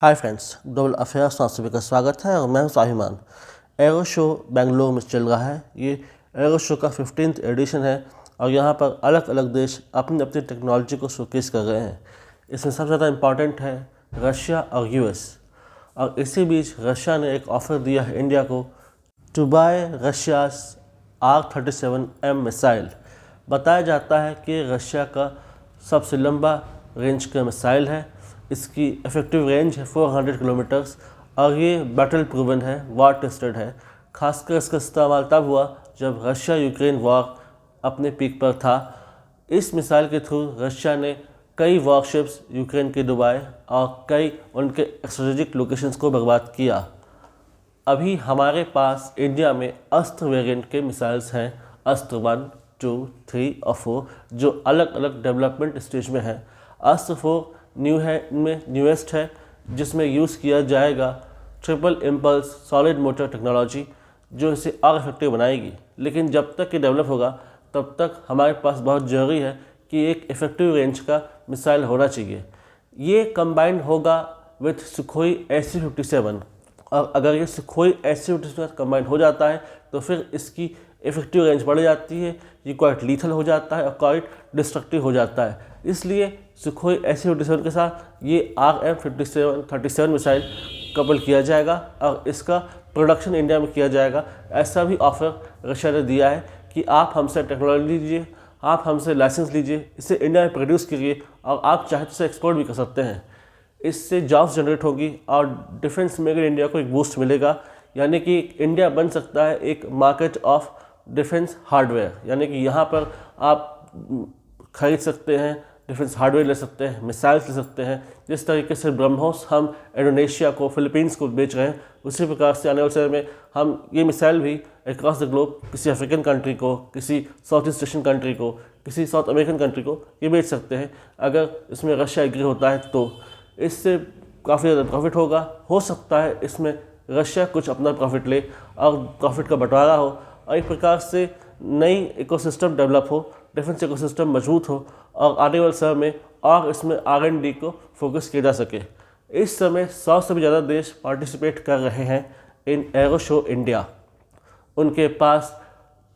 Hi friends, global affairs में आप सभी का स्वागत है और मैं हूं स्वाभिमान। एरो शो बेंगलुरु में चल रहा है। ये एरो शो का 15th एडिशन है और यहाँ पर अलग अलग देश अपनी अपनी टेक्नोलॉजी को शोकेस कर रहे हैं। इसमें सबसे ज़्यादा इम्पॉर्टेंट है रशिया और यूएस। और इसी बीच रशिया ने एक ऑफ़र दिया है इंडिया को to bye Russia's R-37M missile. बताया जाता है कि रशिया का सबसे लंबा रेंज का मिसाइल है। इसकी इफेक्टिव रेंज है 400 किलोमीटर्स और ये बैटल प्रूवन है, वार टेस्टेड है। खासकर इसका इस्तेमाल तब हुआ जब रशिया यूक्रेन वॉर अपने पीक पर था। इस मिसाइल के थ्रू रशिया ने कई वॉरशिप्स यूक्रेन के डुबाए और कई उनके स्ट्रेटेजिक लोकेशंस को बर्बाद किया। अभी हमारे पास इंडिया में अस्त्र वेरिएंट के मिसाइल्स हैं, अस्त्र 1, 2, 3 और 4, जो अलग अलग डेवलपमेंट स्टेज में हैं। अस्त्र 4 न्यू है, इनमें न्यूएस्ट है, जिसमें यूज़ किया जाएगा triple impulse solid motor technology, जो इसे और इफेक्टिव बनाएगी। लेकिन जब तक ये डेवलप होगा तब तक हमारे पास बहुत ज़रूरी है कि एक इफेक्टिव रेंज का मिसाइल होना चाहिए। ये कंबाइंड होगा विथ सुखोई SU-57 और अगर ये सुखोई SU-57 कंबाइन हो जाता है तो फिर इसकी इफेक्टिव रेंज बढ़ जाती है, ये क्वाइट लीथल हो जाता है और क्वाइट डिस्ट्रक्टिव हो जाता है। इसलिए सुखोई SU-57 के साथ ये RM-37 मिसाइल कपल किया जाएगा और इसका प्रोडक्शन इंडिया में किया जाएगा। ऐसा भी ऑफर रशिया ने दिया है कि आप हमसे टेक्नोलॉजी लीजिए, आप हमसे लाइसेंस लीजिए, इसे इंडिया में प्रोड्यूस कीजिए और आप चाहे तो इसे एक्सपोर्ट भी कर सकते हैं। इससे जॉब्स जनरेट होगी और डिफेंस में इंडिया को एक बूस्ट मिलेगा। यानी कि इंडिया बन सकता है एक मार्केट ऑफ डिफेंस हार्डवेयर, यानी कि यहाँ पर आप खरीद सकते हैं, डिफेंस हार्डवेयर ले सकते हैं, मिसाइल्स ले सकते हैं। जिस तरीके से ब्रह्मोस हम इंडोनेशिया को, फिलीपींस को बेच रहे हैं, उसी प्रकार से आने वाले समय में हम ये मिसाइल भी अक्रॉस द ग्लोब किसी अफ्रीकन कंट्री को, किसी साउथ ईस्ट एशियन कंट्री को, किसी साउथ अमेरिकन कंट्री को ये बेच सकते हैं। अगर इसमें रशिया एग्री होता है तो इससे काफ़ी ज़्यादा प्रॉफिट होगा। हो सकता है इसमें रशिया कुछ अपना प्रॉफिट ले और प्रॉफिट का बंटवारा हो और एक प्रकार से नई इकोसिस्टम डेवलप हो, डिफेंस इकोसिस्टम मजबूत हो और आने वाले समय में और इसमें R&D को फोकस किया जा सके। इस समय 100 से भी ज़्यादा देश पार्टिसिपेट कर रहे हैं इन एरो शो इंडिया। उनके पास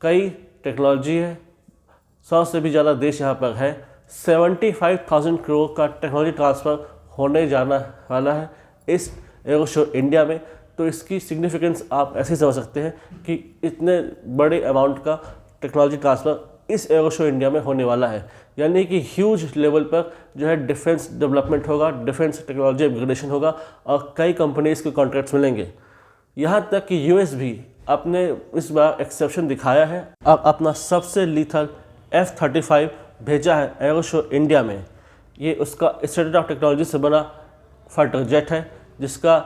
कई टेक्नोलॉजी है, 100 से भी ज़्यादा देश यहाँ पर है। 75,000 करोड़ का टेक्नोलॉजी ट्रांसफ़र होने जाना वाला है इस एरो शो इंडिया में। तो इसकी सिग्निफिकेंस आप ऐसे समझ सकते हैं कि इतने बड़े अमाउंट का टेक्नोलॉजी ट्रांसफ़र इस एरो शो इंडिया में होने वाला है। यानी कि ह्यूज लेवल पर जो है डिफेंस डेवलपमेंट होगा, डिफेंस टेक्नोलॉजी अपग्रेडेशन होगा और कई कंपनीज़ के कॉन्ट्रैक्ट्स मिलेंगे। यहाँ तक कि यूएस भी अपने इस बार एक्सेप्शन दिखाया है और अपना सबसे लीथल F-35 भेजा है एरो शो इंडिया में। ये उसका स्टेट ऑफ टेक्नोलॉजी से बना फाइटर जेट है जिसका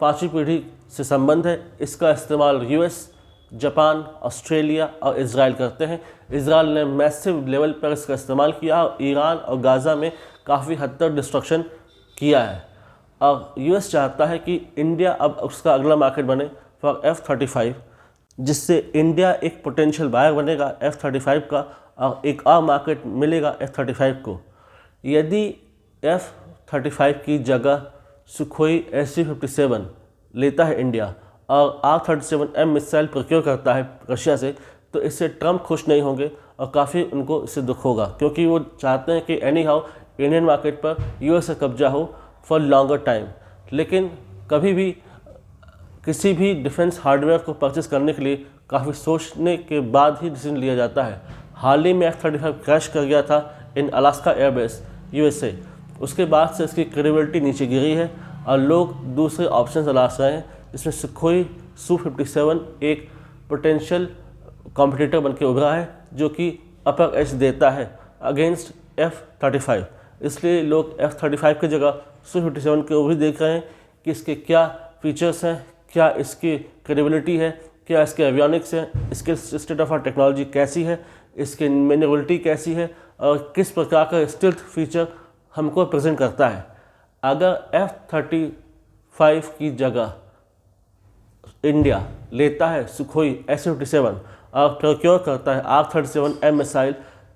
5वीं पीढ़ी से संबंध है। इसका इस्तेमाल यूएस, जापान, ऑस्ट्रेलिया और इजराइल करते हैं। इजराइल ने मैसिव लेवल पर इसका इस्तेमाल किया और ईरान और गाज़ा में काफ़ी हद तक डिस्ट्रक्शन किया है। और यूएस चाहता है कि इंडिया अब उसका अगला मार्केट बने फॉर F-35, जिससे इंडिया एक पोटेंशियल बायर बनेगा F-35 का और एक और मार्केट मिलेगा F-35 को। यदि F-35 की जगह सुखोई SU-57 लेता है इंडिया और R-37M मिसाइल प्रोक्योर करता है रशिया से, तो इससे ट्रम्प खुश नहीं होंगे और काफ़ी उनको इससे दुख होगा, क्योंकि वो चाहते हैं कि एनी हाउ इंडियन मार्केट पर यूएस का कब्जा हो फॉर लॉन्गर टाइम। लेकिन कभी भी किसी भी डिफेंस हार्डवेयर को परचेस करने के लिए काफ़ी सोचने के बाद ही डिसीजन लिया जाता है। हाल ही में F-35 क्रैश कर गया था इन अलास्का एयरबेस USA। उसके बाद से इसकी क्रेडिबिलिटी नीचे गिरी है और लोग दूसरे ऑप्शन तलाश रहे हैं, जिसमें सुखोई Su-57 एक पोटेंशियल कॉम्पिटिटर बनके उभरा है जो कि अपर एज देता है अगेंस्ट F-35। इसलिए लोग F-35 की जगह Su-57 के भी देख रहे हैं कि इसके क्या फीचर्स हैं, क्या इसकी क्रेडिबिलिटी है, क्या इसके एवियोनिक्स हैं, इसके स्टेट ऑफ आर्ट टेक्नोलॉजी कैसी है, इसकी मैन्युअलिटी कैसी है और किस प्रकार का स्टिल्थ फीचर हमको प्रेजेंट करता है। अगर F-35 की जगह इंडिया लेता है सुखोई SU-57 और प्रोक्योर करता है R-37M मिसाइल,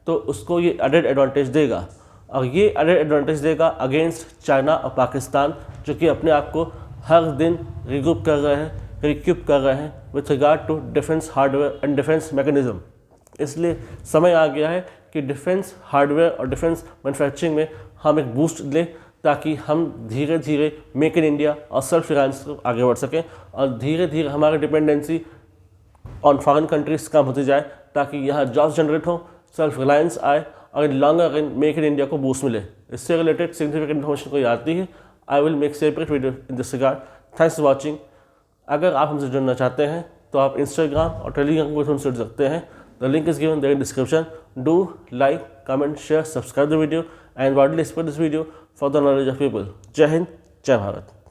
तो उसको ये एडेड एडवांटेज देगा और ये एडेड एडवांटेज देगा अगेंस्ट चाइना और पाकिस्तान, जो कि अपने आप को हर दिन रिक्यूप कर रहे हैं with regard to defence hardware and defence mechanism. इसलिए समय आ गया है कि डिफेंस हार्डवेयर और डिफेंस मैन्युफैक्चरिंग में हम एक बूस्ट लें, ताकि हम धीरे धीरे मेक इन इंडिया और सेल्फ रिलायंस को आगे बढ़ सकें और धीरे धीरे हमारी डिपेंडेंसी ऑन फॉरेन कंट्रीज कम होती जाए, ताकि यहाँ जॉब्स जनरेट हो, सेल्फ रिलायंस आए और in long run make in India को बूस्ट मिले। इससे रिलेटेड सिग्निफिकेंट इन्फॉर्मेशन कोई आती है, I will make separate video in this regard. Thanks for watching. अगर आप हमसे जुड़ना चाहते हैं तो आप इंस्टाग्राम और टेलीग्राम को जुड़ सकते हैं। The link is given there in description. Do like, comment, share, subscribe the video and widely spread this video for the knowledge of people. जय हिंद, जय भारत।